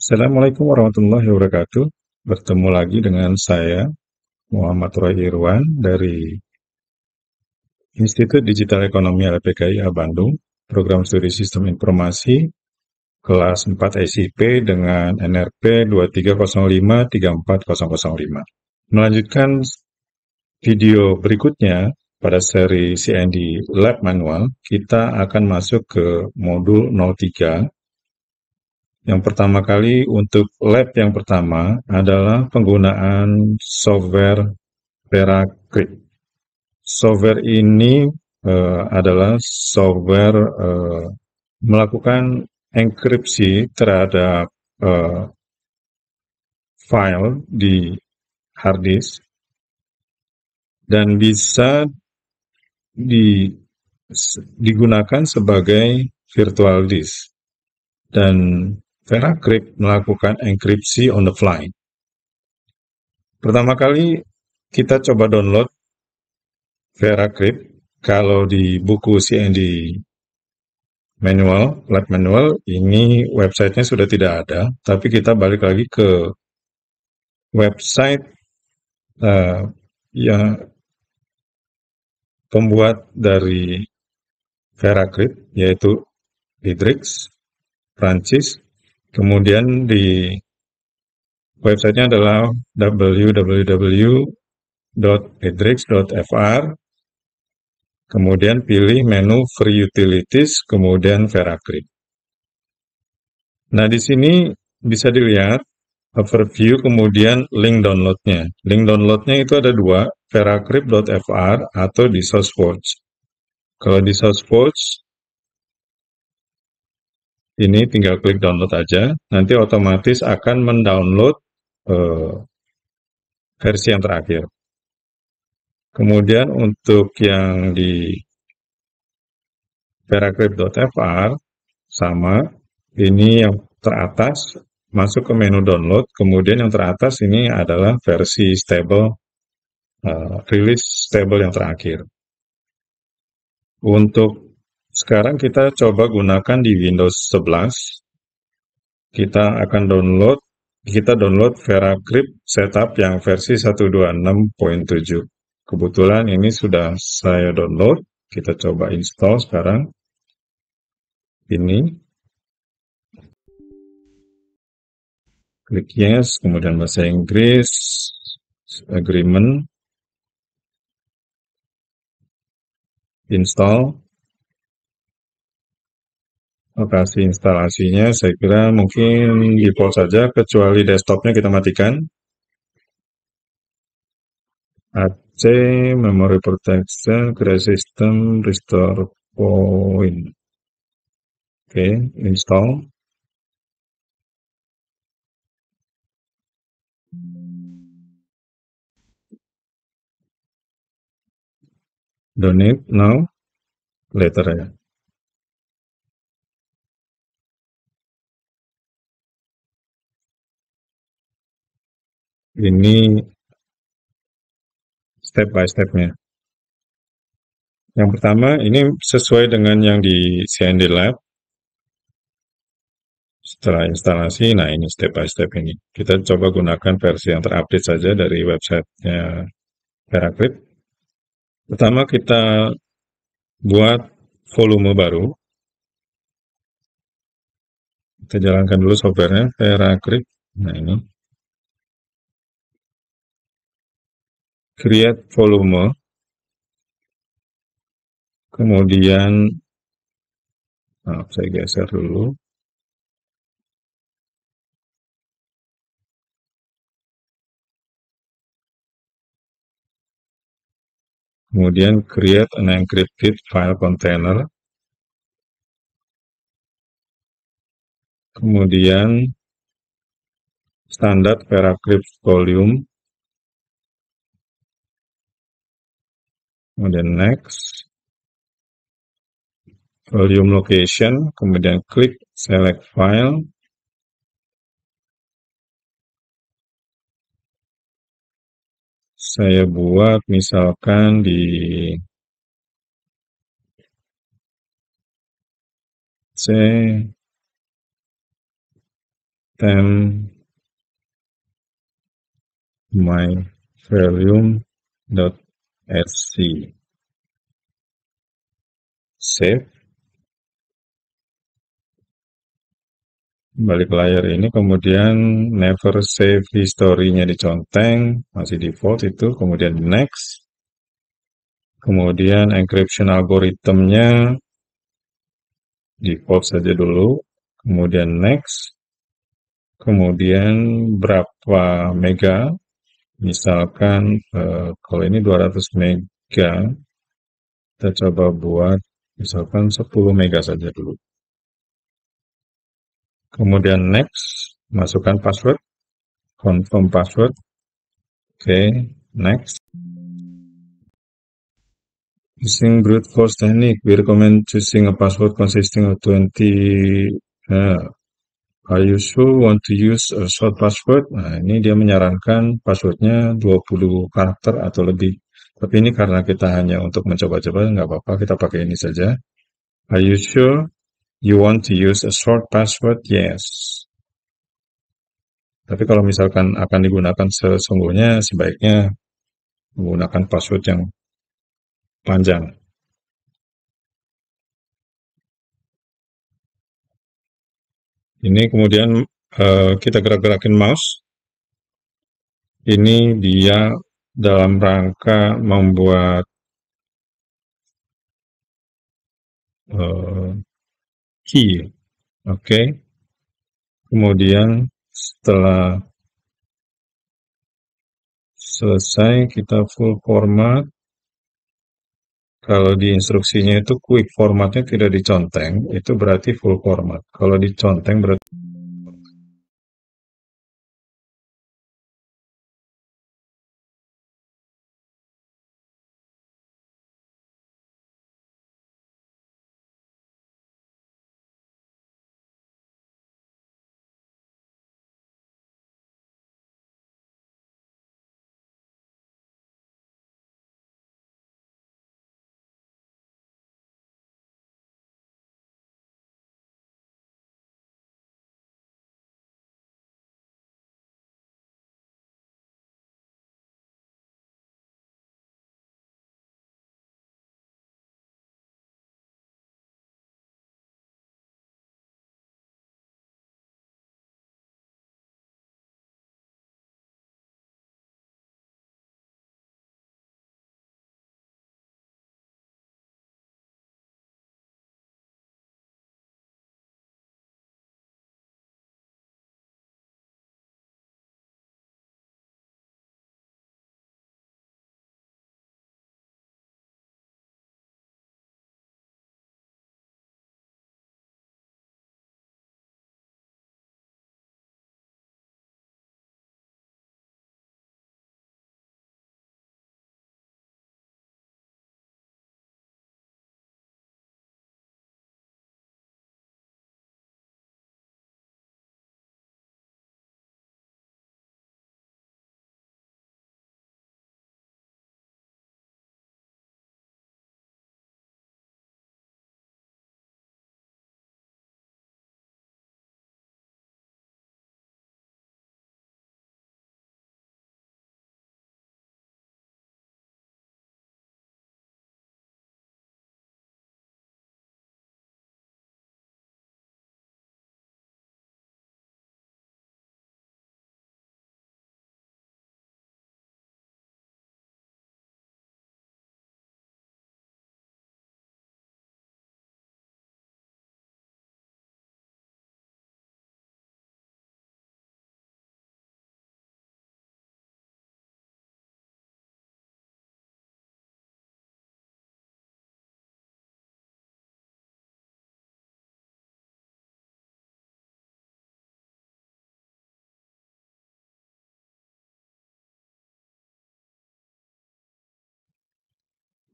Assalamualaikum warahmatullahi wabarakatuh. Bertemu lagi dengan saya, Muhammad Roy Irwan dari Institut Digital Ekonomi LPKIA Bandung, Program Studi Sistem Informasi, kelas 4 SIP dengan NRP 2305-34005. Melanjutkan video berikutnya, pada seri CND Lab Manual, kita akan masuk ke modul 03. Yang pertama kali untuk lab yang pertama adalah penggunaan software VeraCrypt. Software ini adalah software melakukan enkripsi terhadap file di hard disk dan bisa digunakan sebagai virtual disk. Dan VeraCrypt melakukan enkripsi on the fly. Pertama kali kita coba download VeraCrypt. Kalau di buku CND manual, lab manual, ini websitenya sudah tidak ada, tapi kita balik lagi ke website yang pembuat dari VeraCrypt, yaitu Idrix, Prancis. Kemudian di websitenya adalah www.idrix.fr. Kemudian pilih menu Free Utilities, kemudian VeraCrypt. Nah, di sini bisa dilihat overview, kemudian link downloadnya. Link downloadnya itu ada dua, veracrypt.fr atau di SourceForge. Kalau di SourceForge, ini tinggal klik download aja, nanti otomatis akan mendownload versi yang terakhir. Kemudian untuk yang di veracrypt.fr, sama, ini yang teratas, masuk ke menu download, kemudian yang teratas ini adalah versi stable, release stable yang terakhir. Untuk sekarang kita coba gunakan di Windows 11, kita download VeraCrypt setup yang versi 126.7. Kebetulan ini sudah saya download, kita coba install sekarang. Ini, klik yes, kemudian bahasa Inggris, agreement, install. Lokasi instalasinya saya kira mungkin default saja, kecuali desktopnya kita matikan. AC, memory protection, create system, restore point. Oke, install. Don't need now, later ya. Ini step by stepnya. Yang pertama, ini sesuai dengan yang di CND Lab. Setelah instalasi, nah ini step by step ini. Kita coba gunakan versi yang terupdate saja dari websitenya VeraCrypt. Pertama kita buat volume baru. Kita jalankan dulu softwarenya, VeraCrypt. Nah ini. Create volume. Kemudian, saya geser dulu. Kemudian create an encrypted file container. Kemudian standar VeraCrypt volume. Kemudian next. Volume location. Kemudian klik select file. Saya buat misalkan di C temp myvolume.sc. Save. Balik ke layar ini, kemudian never save history-nya diconteng, masih default itu, kemudian next. Kemudian encryption algoritmnya default saja dulu, kemudian next. Kemudian berapa mega, misalkan kalau ini 200 mega, kita coba buat misalkan 10 mega saja dulu. Kemudian next, masukkan password, confirm password. Oke, next. Using brute force technique, we recommend choosing a password consisting of 20. Are you sure want to use a short password? Nah, ini dia menyarankan passwordnya 20 karakter atau lebih. Tapi ini karena kita hanya untuk mencoba-coba, nggak apa-apa, kita pakai ini saja. Are you sure you want to use a short password? Yes. Tapi kalau misalkan akan digunakan sesungguhnya, sebaiknya menggunakan password yang panjang. Ini kemudian kita gerak-gerakin mouse. Ini dia dalam rangka membuat key. Oke. Kemudian setelah selesai kita full format. Kalau di instruksinya itu quick formatnya tidak diconteng, itu berarti full format. Kalau diconteng berarti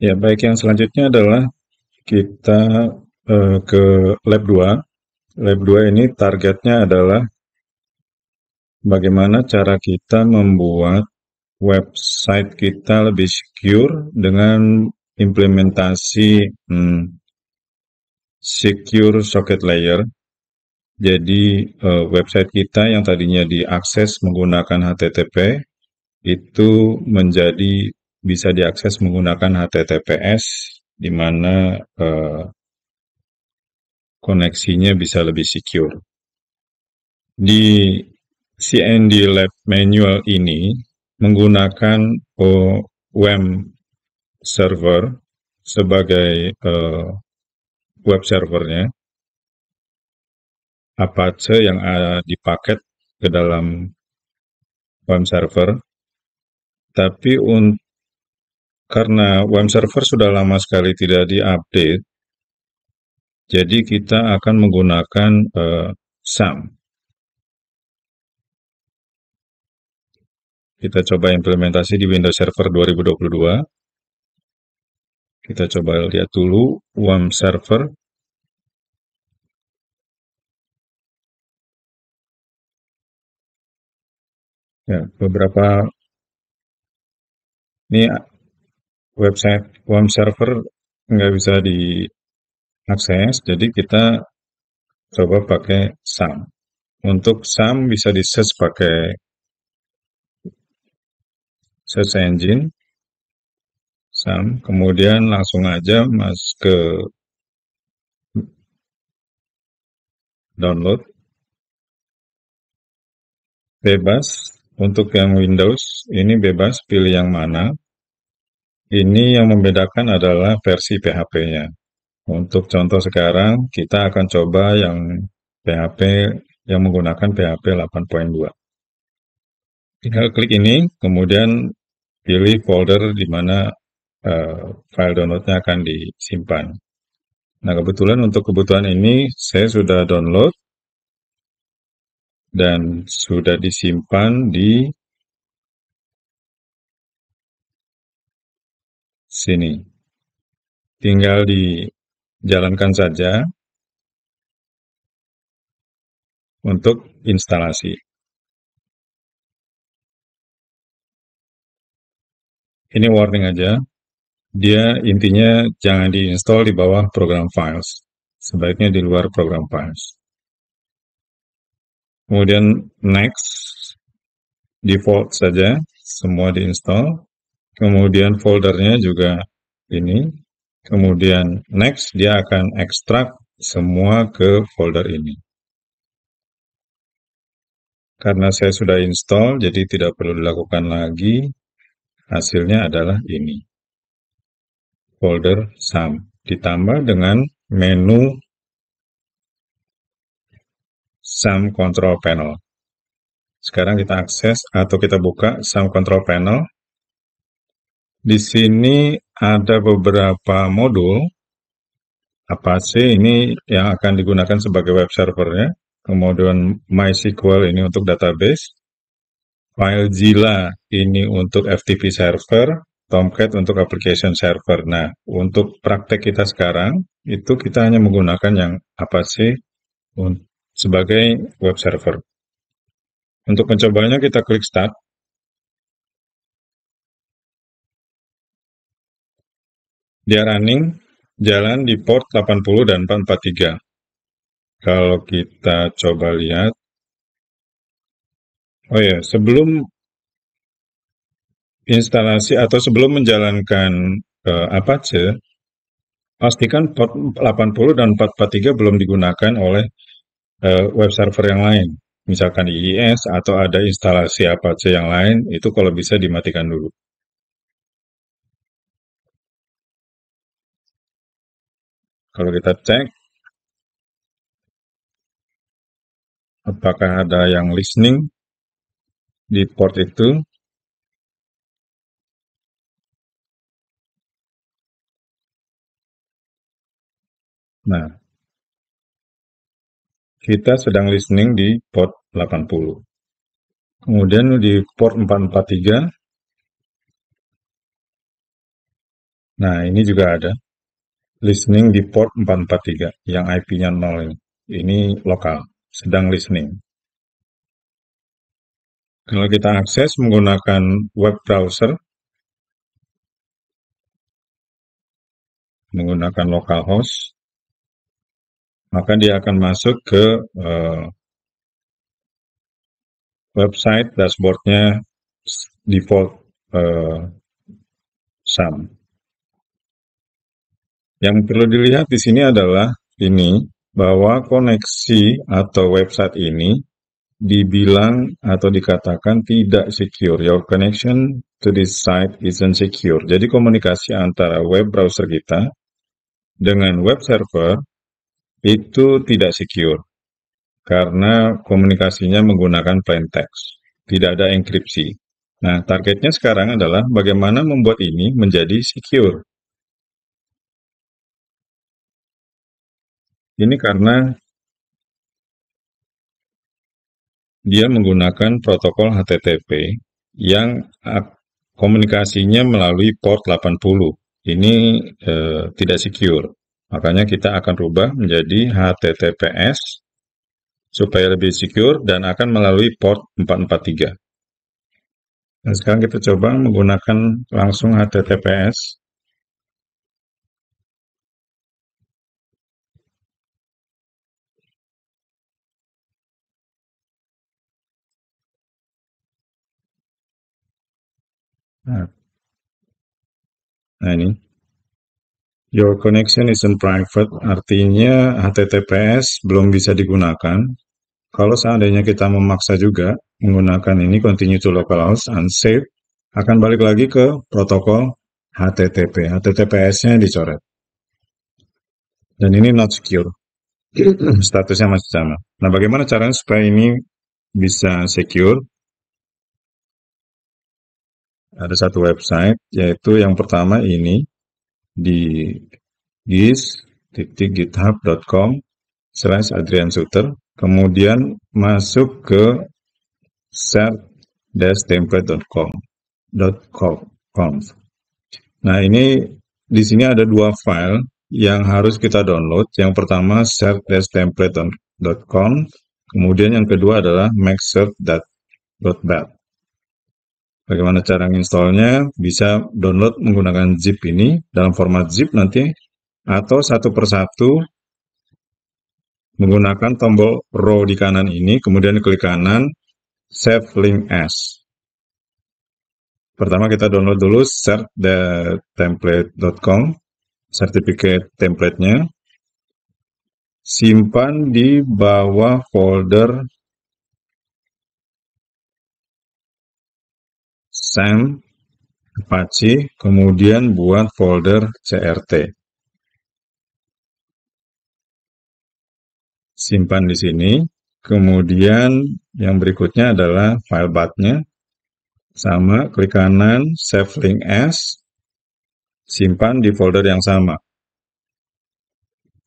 ya baik, yang selanjutnya adalah kita ke lab 2. Lab 2 ini targetnya adalah bagaimana cara kita membuat website kita lebih secure dengan implementasi secure socket layer. Jadi website kita yang tadinya diakses menggunakan HTTP itu menjadi bisa diakses menggunakan HTTPS, di mana koneksinya bisa lebih secure. Di CND Lab Manual ini menggunakan WAMP server sebagai web servernya, Apache yang dipaket ke dalam WAMP server, tapi karena WAMP server sudah lama sekali tidak diupdate, jadi kita akan menggunakan SAM. Kita coba implementasi di Windows Server 2022. Kita coba lihat dulu WAMP server. Ya, beberapa ini website WAMP server nggak bisa diakses, jadi kita coba pakai SAM. Untuk SAM bisa di search pakai search engine SAM, kemudian langsung aja ke download. Bebas untuk yang Windows ini bebas pilih yang mana. Ini yang membedakan adalah versi PHP-nya. Untuk contoh sekarang kita akan coba yang PHP yang menggunakan PHP 8.2. Tinggal klik ini, kemudian pilih folder di mana file downloadnya akan disimpan. Nah, kebetulan untuk kebutuhan ini saya sudah download dan sudah disimpan di sini. Tinggal dijalankan saja untuk instalasi. Ini warning aja, dia intinya jangan diinstal di bawah program files. Sebaiknya di luar program files. Kemudian next, default saja, semua diinstal. Kemudian foldernya juga ini. Kemudian next, dia akan ekstrak semua ke folder ini. Karena saya sudah install, jadi tidak perlu dilakukan lagi. Hasilnya adalah ini. Folder SAM. Ditambah dengan menu SAM Control Panel. Sekarang kita akses atau kita buka SAM Control Panel. Di sini ada beberapa modul. Apache ini yang akan digunakan sebagai web servernya. Kemudian MySQL ini untuk database. FileZilla ini untuk FTP server. Tomcat untuk application server. Nah, untuk praktek kita sekarang, itu kita hanya menggunakan yang Apache sebagai web server. Untuk mencobanya kita klik Start. Dia running, jalan di port 80 dan 443. Kalau kita coba lihat, oh ya, sebelum instalasi atau sebelum menjalankan Apache, pastikan port 80 dan 443 belum digunakan oleh web server yang lain. Misalkan IIS atau ada instalasi Apache yang lain, itu kalau bisa dimatikan dulu. Kalau kita cek, apakah ada yang listening di port itu? Nah, kita sedang listening di port 80. Kemudian di port 443, nah ini juga ada. Listening di port 443, yang IP-nya 0 ini. Ini lokal, sedang listening. Kalau kita akses menggunakan web browser, menggunakan localhost, maka dia akan masuk ke website dashboardnya default SAM. Yang perlu dilihat di sini adalah ini, bahwa koneksi atau website ini dibilang atau dikatakan tidak secure. Your connection to this site isn't secure. Jadi komunikasi antara web browser kita dengan web server itu tidak secure. Karena komunikasinya menggunakan plain text. Tidak ada enkripsi. Nah, targetnya sekarang adalah bagaimana membuat ini menjadi secure. Ini karena dia menggunakan protokol HTTP yang komunikasinya melalui port 80. Ini tidak secure. Makanya kita akan rubah menjadi HTTPS supaya lebih secure dan akan melalui port 443. Nah, sekarang kita coba menggunakan langsung HTTPS. Nah ini, your connection isn't private, artinya HTTPS belum bisa digunakan. Kalau seandainya kita memaksa juga menggunakan ini continue to localhost unsafe, akan balik lagi ke protokol HTTP. HTTPS-nya dicoret. Dan ini not secure. Statusnya masih sama. Nah, bagaimana caranya supaya ini bisa secure? Ada satu website, yaitu yang pertama ini di gis.github.com/adriansuter, kemudian masuk ke cert-template.com. Nah, ini di sini ada dua file yang harus kita download. Yang pertama cert-template.com, kemudian yang kedua adalah maxcert.bat. Bagaimana cara installnya? Bisa download menggunakan zip ini dalam format zip nanti, atau satu persatu menggunakan tombol row di kanan ini, kemudian klik kanan save link as. Pertama kita download dulu cert-template.com, sertifikat template-nya, simpan di bawah folder SAM Apache, kemudian buat folder CRT. Simpan di sini, kemudian yang berikutnya adalah file bat-nya, sama, klik kanan, save link as, simpan di folder yang sama.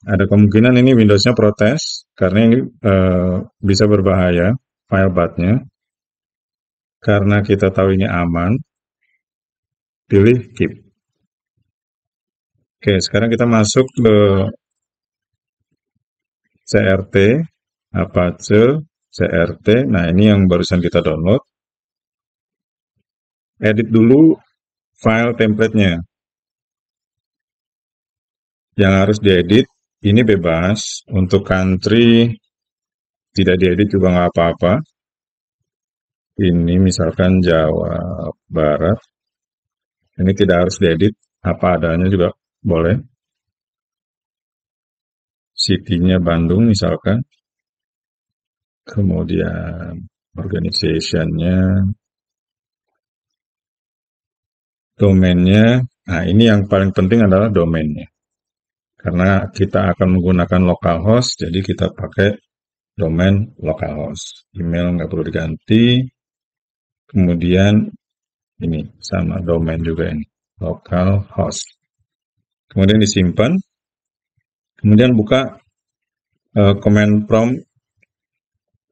Ada kemungkinan ini Windows-nya protes, karena ini bisa berbahaya, file bat-nya. Karena kita tahu ini aman, pilih keep. Oke, sekarang kita masuk ke CRT, Apache, CRT. Nah, ini yang barusan kita download. Edit dulu file template-nya. Yang harus diedit, ini bebas. Untuk country, tidak diedit juga nggak apa-apa. Ini misalkan Jawa Barat. Ini tidak harus diedit, apa adanya juga boleh. City-nya Bandung misalkan. Kemudian organization-nya, domainnya. Nah, ini yang paling penting adalah domainnya. Karena kita akan menggunakan localhost, jadi kita pakai domain localhost. Email nggak perlu diganti. Kemudian ini sama domain juga ini, localhost. Kemudian disimpan. Kemudian buka command prompt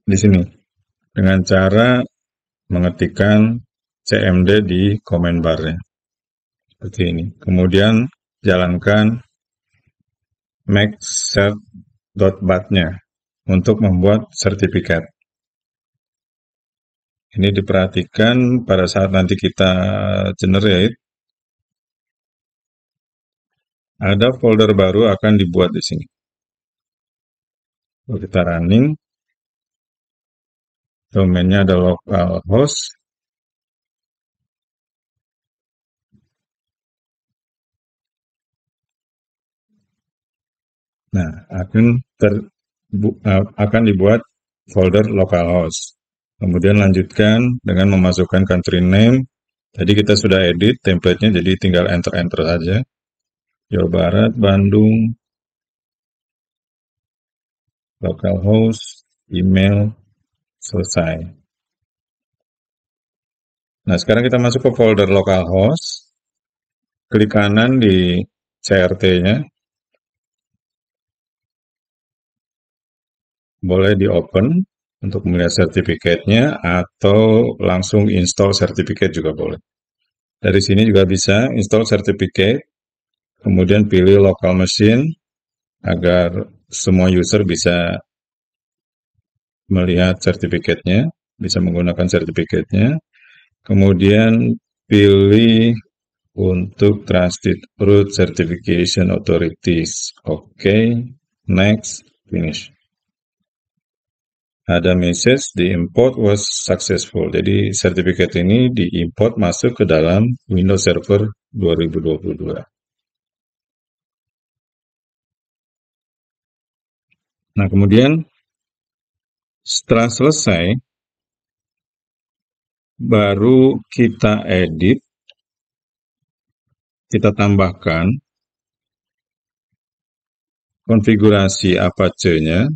di sini dengan cara mengetikkan cmd di command bar-nya. Seperti ini. Kemudian jalankan maxcert.bat-nya untuk membuat sertifikat. Ini diperhatikan pada saat nanti kita generate, ada folder baru akan dibuat di sini. Kalau kita running, domainnya ada localhost. Nah, akan dibuat folder localhost. Kemudian lanjutkan dengan memasukkan country name. Tadi kita sudah edit template-nya, jadi tinggal enter-enter saja. Jawa Barat, Bandung, localhost, email, selesai. Nah, sekarang kita masuk ke folder localhost. Klik kanan di CRT-nya. Boleh di-open untuk melihat sertifikatnya atau langsung install sertifikat juga boleh. Dari sini juga bisa install sertifikat, kemudian pilih local machine agar semua user bisa melihat sertifikatnya, bisa menggunakan sertifikatnya. Kemudian pilih untuk Trusted Root Certification Authorities. Oke, next, finish. Ada message the import was successful. Jadi sertifikat ini diimport masuk ke dalam Windows Server 2022. Nah, kemudian setelah selesai, baru kita edit, kita tambahkan konfigurasi Apache-nya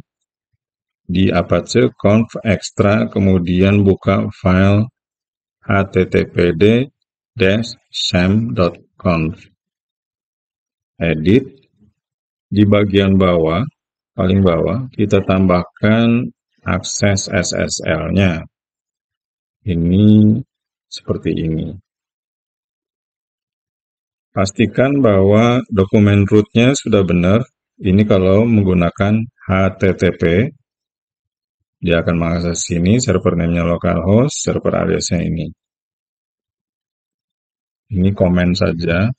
di Apache conf extra, kemudian buka file httpd-sam.conf. Edit, di bagian bawah, paling bawah, kita tambahkan akses SSL-nya. Ini seperti ini. Pastikan bahwa dokumen root-nya sudah benar. Ini kalau menggunakan HTTP, dia akan mengakses sini, server name-nya localhost, server aliasnya ini. Ini komen saja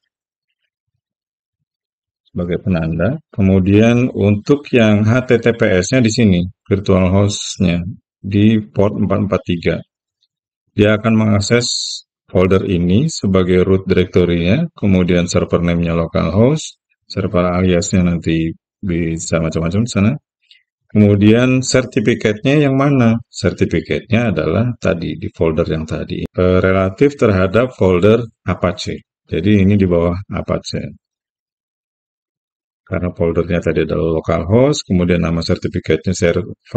sebagai penanda. Kemudian untuk yang HTTPS-nya di sini, virtual host-nya di port 443. Dia akan mengakses folder ini sebagai root directory-nya, kemudian server name-nya localhost, server aliasnya nanti bisa macam-macam di sana. Kemudian sertifikatnya yang mana? Sertifikatnya adalah tadi di folder yang tadi. Relatif terhadap folder Apache. Jadi ini di bawah Apache. Karena foldernya tadi adalah localhost, kemudian nama sertifikatnya server.crt,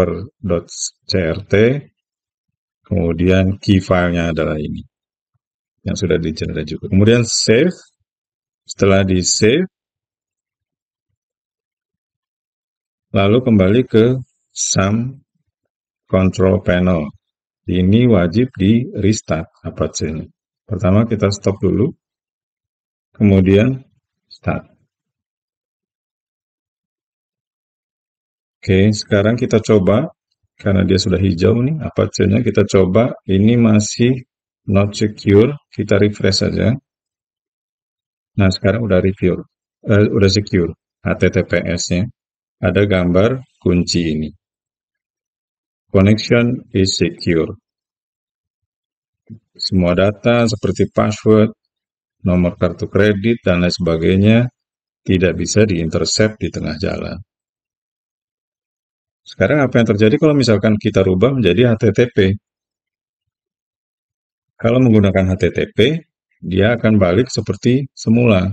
kemudian key filenya adalah ini. Yang sudah di-generate juga. Kemudian save. Setelah di-save, lalu kembali ke SAM control panel. Ini wajib di restart Apache-nya. Pertama kita stop dulu, kemudian start. Oke, sekarang kita coba, karena dia sudah hijau nih, Apache-nya kita coba, ini masih not secure, kita refresh saja. Nah, sekarang udah secure, HTTPS-nya. Ada gambar kunci ini. Connection is secure. Semua data seperti password, nomor kartu kredit, dan lain sebagainya tidak bisa diintercept di tengah jalan. Sekarang apa yang terjadi kalau misalkan kita rubah menjadi HTTP? Kalau menggunakan HTTP, dia akan balik seperti semula.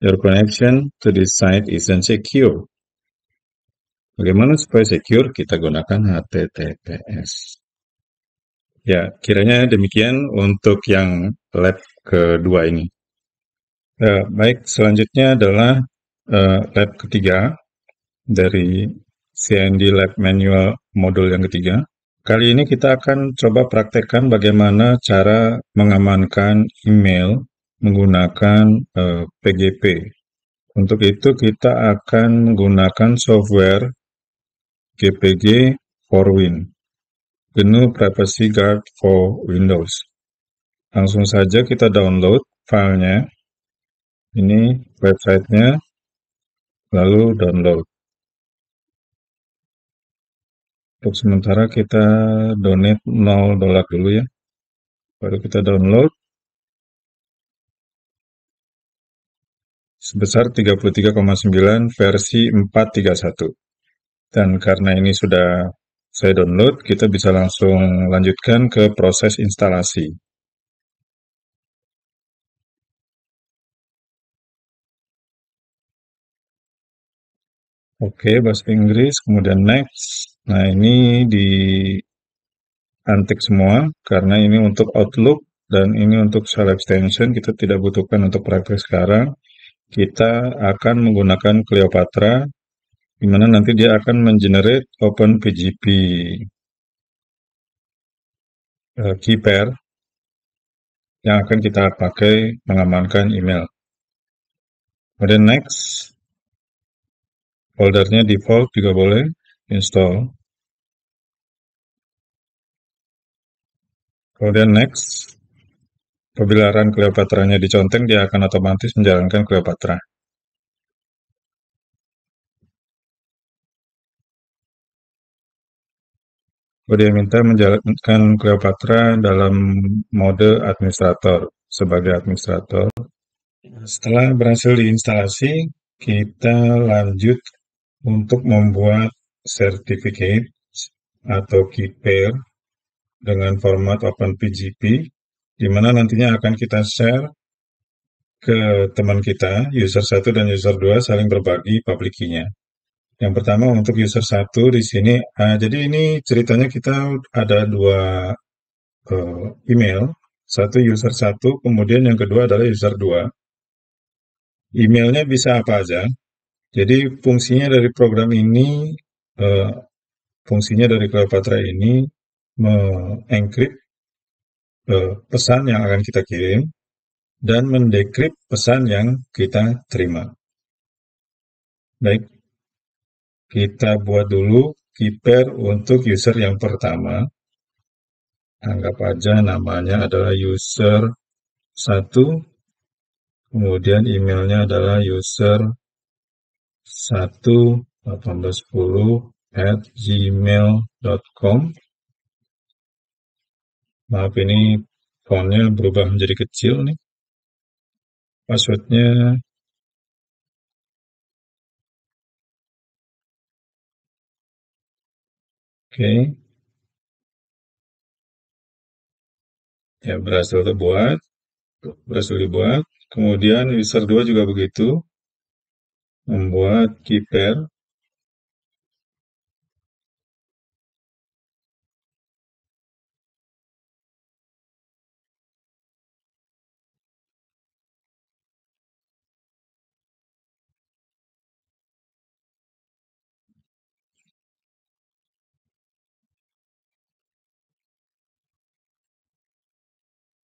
Your connection to this site isn't secure. Bagaimana supaya secure? Kita gunakan HTTPS. Ya, kiranya demikian untuk yang lab kedua ini. Baik, selanjutnya adalah lab ketiga dari CND Lab Manual modul yang ketiga. Kali ini kita akan coba praktekkan bagaimana cara mengamankan email menggunakan PGP. Untuk itu kita akan menggunakan software GPG for Win, GNU Privacy Guard for Windows. Langsung saja kita download filenya. Ini websitenya, lalu download. Untuk sementara kita donate $0 dulu ya. Baru kita download sebesar 33,9 versi 431. Dan karena ini sudah saya download, kita bisa langsung lanjutkan ke proses instalasi. Oke, bahasa Inggris, kemudian next. Nah, ini diantik semua, karena ini untuk Outlook, dan ini untuk Shell Extension, kita tidak butuhkan untuk praktek sekarang. Kita akan menggunakan Cleopatra, di mana nanti dia akan mengenerate OpenPGP key pair yang akan kita pakai mengamankan email. Kemudian next, foldernya default juga boleh, install. Kemudian next, apabila run Cleopatra-nya diconteng, dia akan otomatis menjalankan Cleopatra. Dia minta menjalankan Cleopatra dalam mode administrator, sebagai administrator. Setelah berhasil diinstalasi, kita lanjut untuk membuat sertifikat atau key pair dengan format OpenPGP, di mana nantinya akan kita share ke teman kita, user 1 dan user 2 saling berbagi public key-nya. Yang pertama untuk user 1 di sini, jadi ini ceritanya kita ada dua email, satu user 1, kemudian yang kedua adalah user 2. Emailnya bisa apa aja. Jadi fungsinya dari program ini, fungsinya dari Cleopatra ini mengencrypt pesan yang akan kita kirim dan mendekrip pesan yang kita terima. Baik, kita buat dulu key pair untuk user yang pertama. Anggap aja namanya adalah user 1, kemudian emailnya adalah user 1.1810@gmail.com. Maaf, ini fontnya berubah menjadi kecil nih. Passwordnya, oke. Ya, berhasil dibuat. Kemudian user 2 juga begitu, membuat key pair.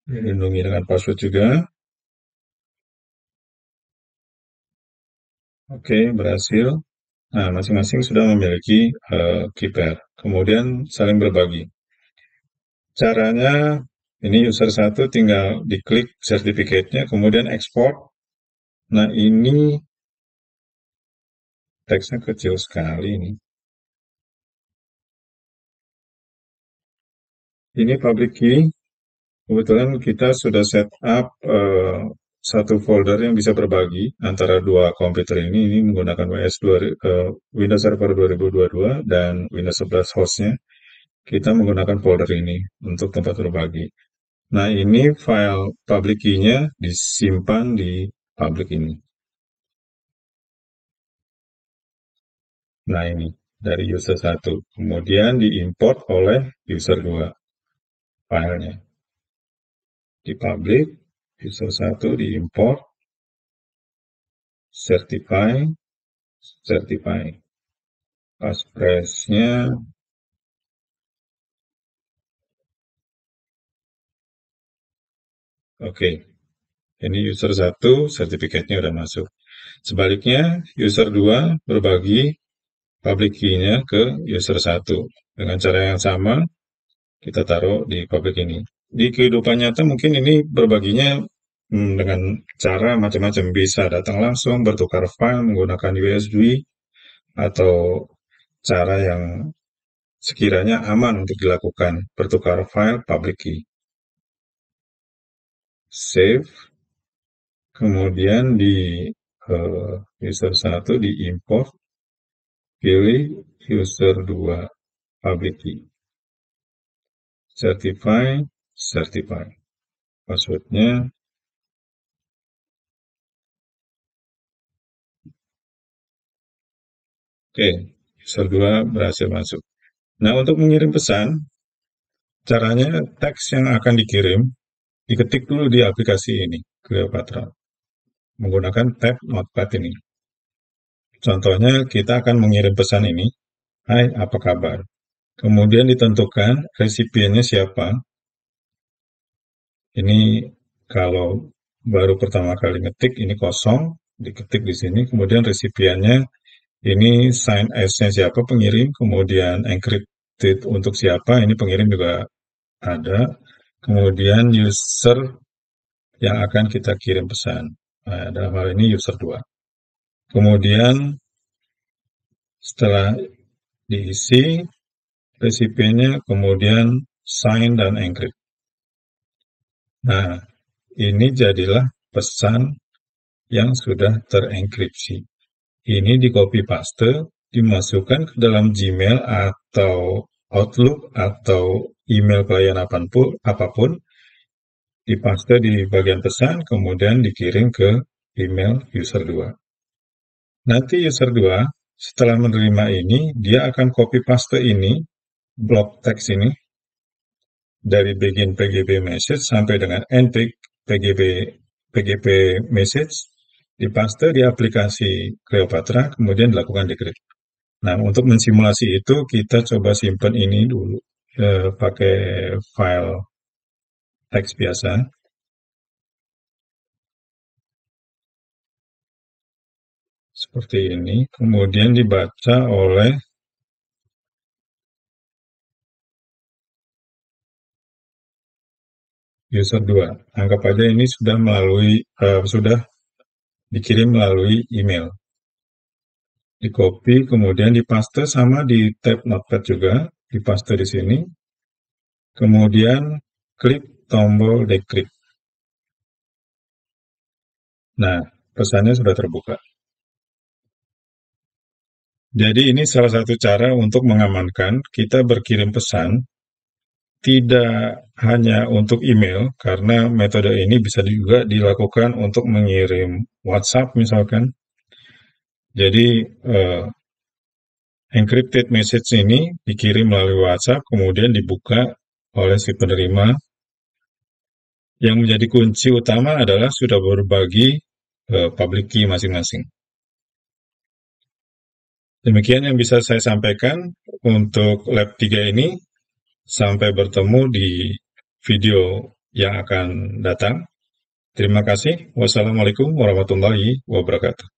Dilindungi dengan password juga. Oke, berhasil. Nah, masing-masing sudah memiliki key pair. Kemudian saling berbagi. Caranya, ini user 1 tinggal diklik sertifikatnya, kemudian ekspor. Nah, ini teksnya kecil sekali nih. Ini public key. Kebetulan kita sudah set up satu folder yang bisa berbagi antara dua komputer ini menggunakan Windows Server 2022 dan Windows 11 hostnya. Kita menggunakan folder ini untuk tempat berbagi. Nah, ini file public key-nya disimpan di public ini. Nah, ini dari user 1. Kemudian diimport oleh user 2 filenya. Di public, user 1 diimport, certify, passphrase-nya, oke. Ini user 1, sertifikatnya udah masuk. Sebaliknya, user 2 berbagi public key-nya ke user 1. Dengan cara yang sama, kita taruh di public ini. Di kehidupan nyata mungkin ini berbaginya dengan cara macam-macam. Bisa datang langsung, bertukar file menggunakan USB, atau cara yang sekiranya aman untuk dilakukan pertukaran file public key. Save, kemudian di user 1 di import, pilih user 2 public key. Certify. Passwordnya oke, user 2 berhasil masuk. Nah, untuk mengirim pesan, caranya teks yang akan dikirim diketik dulu di aplikasi ini, Cleopatra, menggunakan tab Notepad ini. Contohnya, kita akan mengirim pesan ini, "Hai, apa kabar?" Kemudian ditentukan resipiennya siapa. Ini kalau baru pertama kali ngetik, ini kosong, diketik di sini. Kemudian resipiennya, ini sign as-nya siapa pengirim, kemudian encrypted untuk siapa, ini pengirim juga ada. Kemudian user yang akan kita kirim pesan. Nah, dalam hal ini user 2. Kemudian setelah diisi resipiennya, kemudian sign dan encrypt. Nah, ini jadilah pesan yang sudah terenkripsi. Ini di copy paste, dimasukkan ke dalam Gmail atau Outlook atau email klien apapun, dipaste di bagian pesan, kemudian dikirim ke email user 2. Nanti user 2, setelah menerima ini, dia akan copy paste ini, blok teks ini, dari bagian PGP message sampai dengan end PGP message, dipaste di aplikasi Cleopatra, kemudian dilakukan decrypt. Nah, untuk mensimulasi itu, kita coba simpan ini dulu, pakai file teks biasa. Seperti ini, kemudian dibaca oleh user 2. Anggap aja ini sudah dikirim melalui email. Di copy, kemudian dipaste sama di tab Notepad juga, dipaste di sini. Kemudian klik tombol decrypt. Nah, pesannya sudah terbuka. Jadi ini salah satu cara untuk mengamankan kita berkirim pesan tidak hanya untuk email, karena metode ini bisa juga dilakukan untuk mengirim WhatsApp misalkan. Jadi encrypted message ini dikirim melalui WhatsApp, kemudian dibuka oleh si penerima. Yang menjadi kunci utama adalah sudah berbagi public key masing-masing. Demikian yang bisa saya sampaikan untuk lab 3 ini. Sampai bertemu di video yang akan datang. Terima kasih. Wassalamualaikum warahmatullahi wabarakatuh.